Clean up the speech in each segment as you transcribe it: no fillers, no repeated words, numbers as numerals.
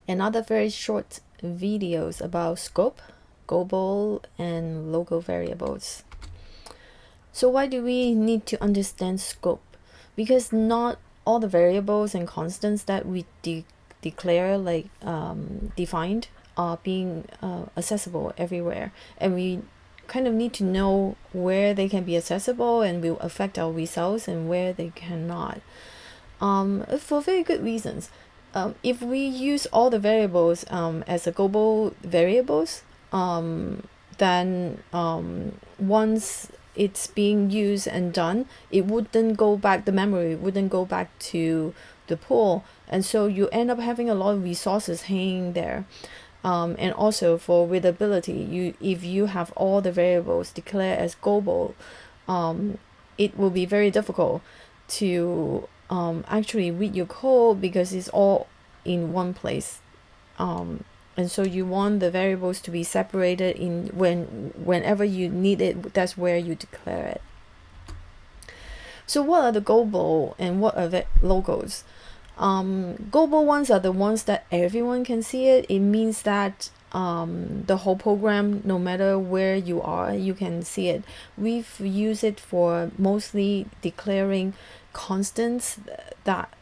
Another very short videos about scope, global and local variables. So why do we need to understand scope? Because not all the variables and constants that we declare defined are being accessible everywhere, and we kind of need to know where they can be accessible and will affect our results and where they cannot, for very good reasons. If we use all the variables as a global variables, then once it's being used and done, it wouldn't go back, the memory wouldn't go back to the pool, and so you end up having a lot of resources hanging there. And also for readability, if you have all the variables declared as global, it will be very difficult to actually read your code because it's all in one place. And so you want the variables to be separated in whenever you need it, that's where you declare it. So what are the global and what are the locals? Global ones are the ones that everyone can see it. It means that the whole program, no matter where you are, you can see it. We've used it for mostly declaring constants that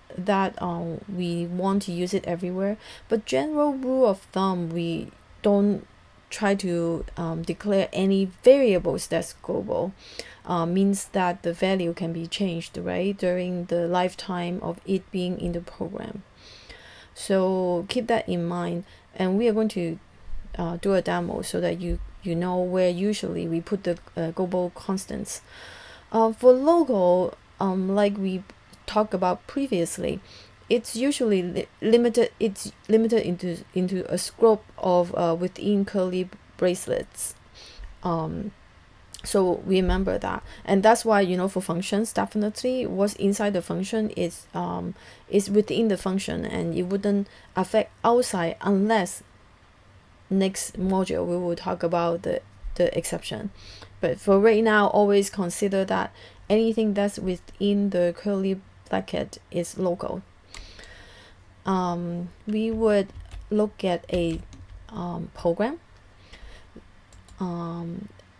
we want to use it everywhere. But general rule of thumb, we don't try to declare any variables that's global. Means that the value can be changed, right, during the lifetime of it being in the program. So keep that in mind, and we are going to do a demo so that you know where usually we put the global constants. For local, like we talked about previously, it's usually limited. It's limited into a scope of within curly bracelets. So remember that, and that's why, for functions, definitely what's inside the function is within the function, and it wouldn't affect outside unless next module we will talk about the exception. But for right now, always consider that anything that's within the curly bracket is local. We would look at a program.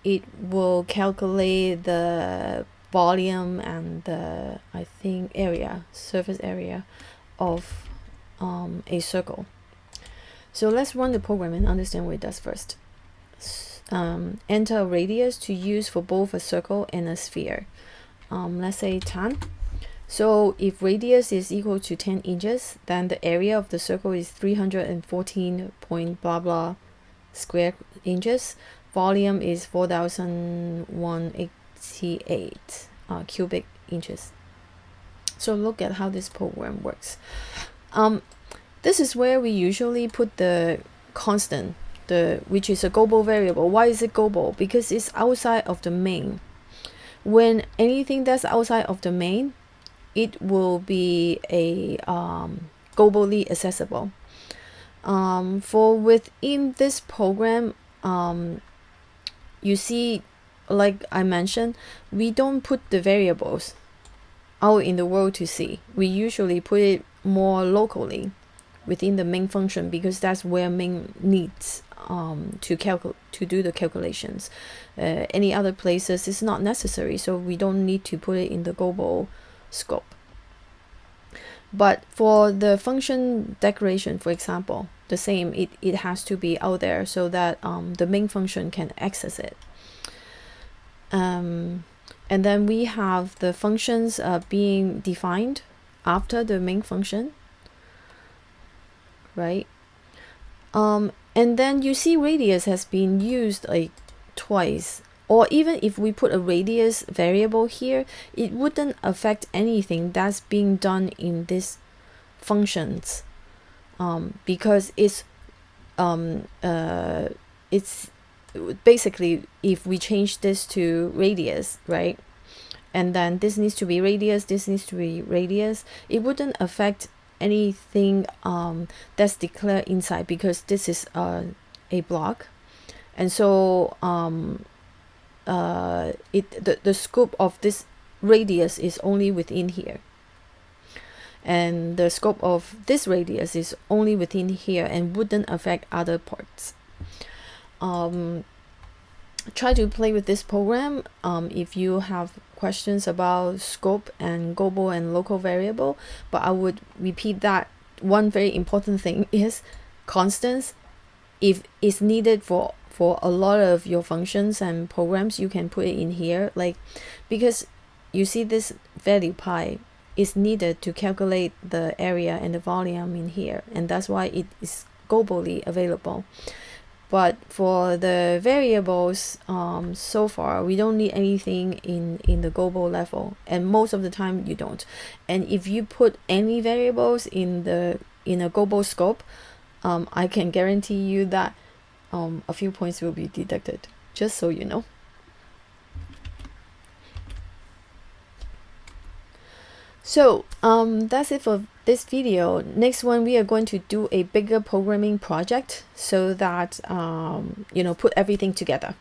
It will calculate the volume and the, I think, surface area of a circle. So let's run the program and understand what it does first. Enter a radius to use for both a circle and a sphere. Let's say 10. So if radius is equal to 10 inches, then the area of the circle is 314 point blah blah square inches. Volume is 4,188 cubic inches. So look at how this program works. This is where we usually put the constant, which is a global variable. Why is it global? Because it's outside of the main. When anything that's outside of the main, it will be a globally accessible. For within this program, you see, like I mentioned, we don't put the variables out in the world to see. We usually put it more locally within the main function, because that's where main needs to do the calculations. Any other places is not necessary, so we don't need to put it in the global scope. But for the function declaration, for example, the same, it has to be out there so that the main function can access it. And then we have the functions being defined after the main function, right? And then you see radius has been used like twice, or even if we put a radius variable here, it wouldn't affect anything that's being done in these functions, because it's basically, if we change this to radius, right, and then this needs to be radius, this needs to be radius, it wouldn't affect anything that's declared inside, because this is a block, and so the scope of this radius is only within here. and the scope of this radius is only within here and wouldn't affect other parts. Try to play with this program if you have questions about scope and global and local variable, but I would repeat that one very important thing is constants. If it's needed for a lot of your functions and programs, you can put it in here, like, because you see this value pi is needed to calculate the area and the volume in here, and that's why it is globally available. But for the variables, so far we don't need anything in the global level, and most of the time you don't. And if you put any variables in a global scope, I can guarantee you that a few points will be deducted, just so you know. So that's it for this video. Next one, we are going to do a bigger programming project so that put everything together.